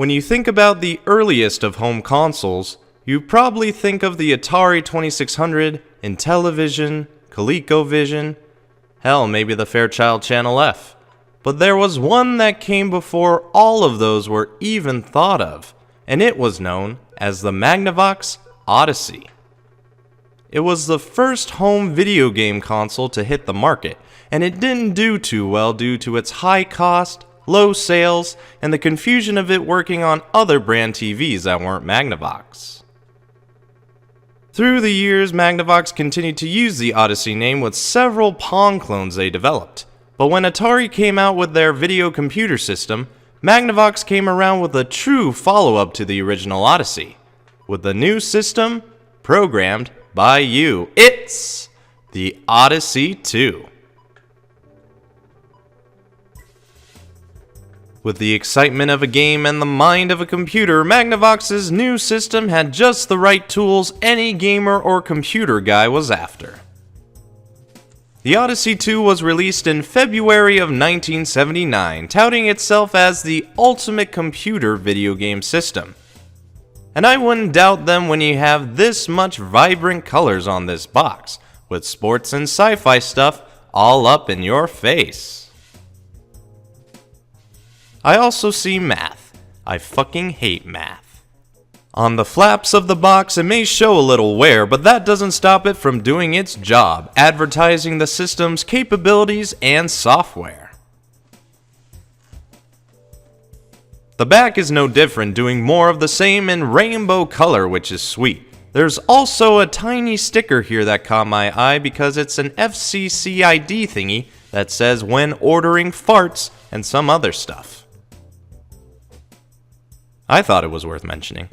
When you think about the earliest of home consoles, you probably think of the Atari 2600, Intellivision, ColecoVision, hell, maybe the Fairchild Channel F. But there was one that came before all of those were even thought of, and it was known as the Magnavox Odyssey. It was the first home video game console to hit the market, and it didn't do too well due to its high cost, low sales, and the confusion of it working on other brand TVs that weren't Magnavox. Through the years, Magnavox continued to use the Odyssey name with several Pong clones they developed, but when Atari came out with their video computer system, Magnavox came around with a true follow-up to the original Odyssey, with the new system programmed by you. It's the Odyssey². With the excitement of a game and the mind of a computer, Magnavox's new system had just the right tools any gamer or computer guy was after. The Odyssey² was released in February of 1979, touting itself as the ultimate computer video game system. And I wouldn't doubt them when you have this much vibrant colors on this box, with sports and sci-fi stuff all up in your face. I also see math. I fucking hate math. On the flaps of the box, it may show a little wear, but that doesn't stop it from doing its job, advertising the system's capabilities and software. The back is no different, doing more of the same in rainbow color, which is sweet. There's also a tiny sticker here that caught my eye because it's an FCC ID thingy that says when ordering farts and some other stuff. I thought it was worth mentioning.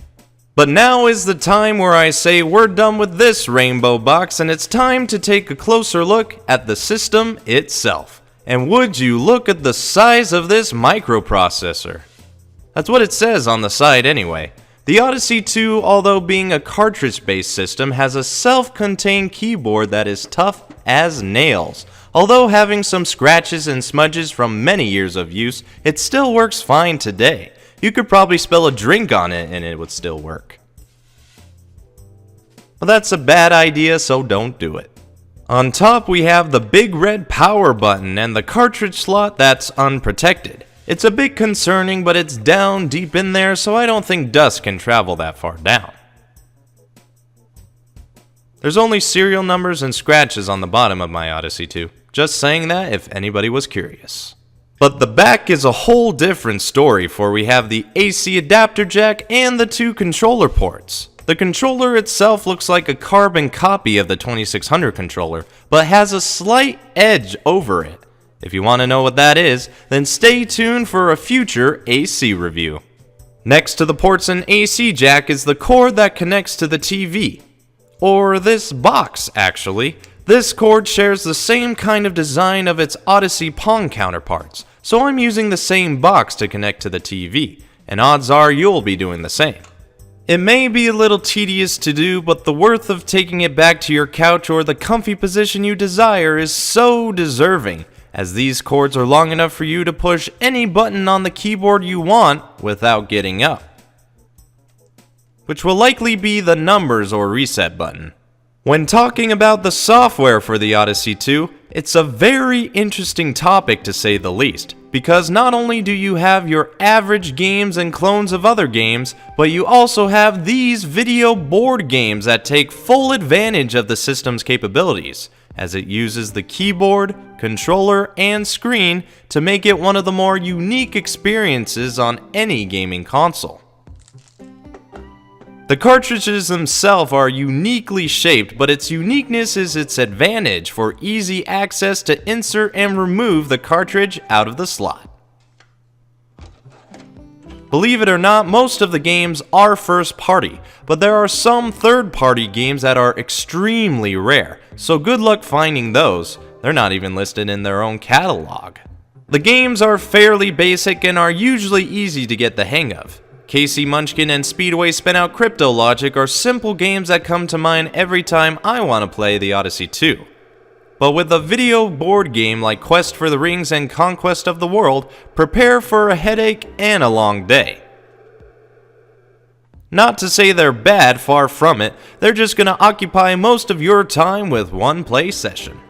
But now is the time where I say we're done with this rainbow box and it's time to take a closer look at the system itself. And would you look at the size of this microprocessor? That's what it says on the side anyway. The Odyssey², although being a cartridge-based system, has a self-contained keyboard that is tough as nails. Although having some scratches and smudges from many years of use, it still works fine today. You could probably spill a drink on it and it would still work. Well, that's a bad idea, so don't do it. On top we have the big red power button and the cartridge slot that's unprotected. It's a bit concerning, but it's down deep in there, so I don't think dust can travel that far down. There's only serial numbers and scratches on the bottom of my Odyssey². Just saying that if anybody was curious. But the back is a whole different story, for we have the AC adapter jack and the two controller ports. The controller itself looks like a carbon copy of the 2600 controller, but has a slight edge over it. If you want to know what that is, then stay tuned for a future AC review. Next to the ports and AC jack is the cord that connects to the TV. Or this box, actually. This cord shares the same kind of design of its Odyssey Pong counterparts, so I'm using the same box to connect to the TV, and odds are you'll be doing the same. It may be a little tedious to do, but the worth of taking it back to your couch or the comfy position you desire is so deserving, as these cords are long enough for you to push any button on the keyboard you want without getting up, which will likely be the numbers or reset button. When talking about the software for the Odyssey², it's a very interesting topic to say the least, because not only do you have your average games and clones of other games, but you also have these video board games that take full advantage of the system's capabilities, as it uses the keyboard, controller, and screen to make it one of the more unique experiences on any gaming console. The cartridges themselves are uniquely shaped, but its uniqueness is its advantage for easy access to insert and remove the cartridge out of the slot. Believe it or not, most of the games are first party, but there are some third party games that are extremely rare, so good luck finding those. They're not even listed in their own catalog. The games are fairly basic and are usually easy to get the hang of. Casey Munchkin and Speedway Spinout Crypto Logic are simple games that come to mind every time I want to play the Odyssey². But with a video board game like Quest for the Rings and Conquest of the World, prepare for a headache and a long day. Not to say they're bad, far from it, they're just gonna occupy most of your time with one play session.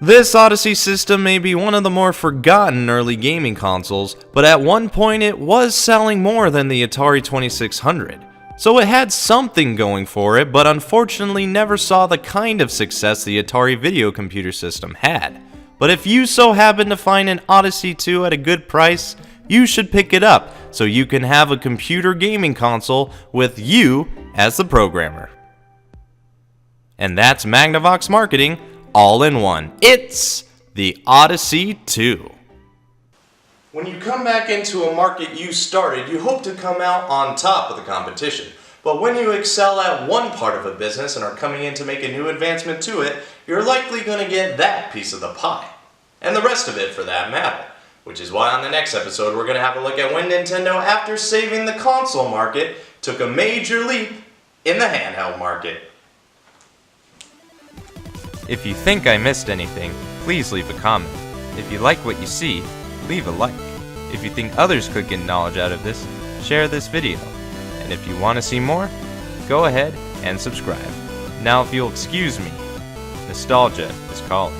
This Odyssey system may be one of the more forgotten early gaming consoles, but at one point it was selling more than the Atari 2600. So it had something going for it, but unfortunately never saw the kind of success the Atari video computer system had. But if you so happen to find an Odyssey 2 at a good price, you should pick it up so you can have a computer gaming console with you as the programmer. And that's Magnavox marketing all in one. It's the Odyssey 2. When you come back into a market you started, you hope to come out on top of the competition. But when you excel at one part of a business and are coming in to make a new advancement to it, you're likely going to get that piece of the pie. And the rest of it for that matter. Which is why on the next episode we're going to have a look at when Nintendo, after saving the console market, took a major leap in the handheld market. If you think I missed anything, please leave a comment. If you like what you see, leave a like. If you think others could get knowledge out of this, share this video. And if you want to see more, go ahead and subscribe. Now if you'll excuse me, nostalgia is calling.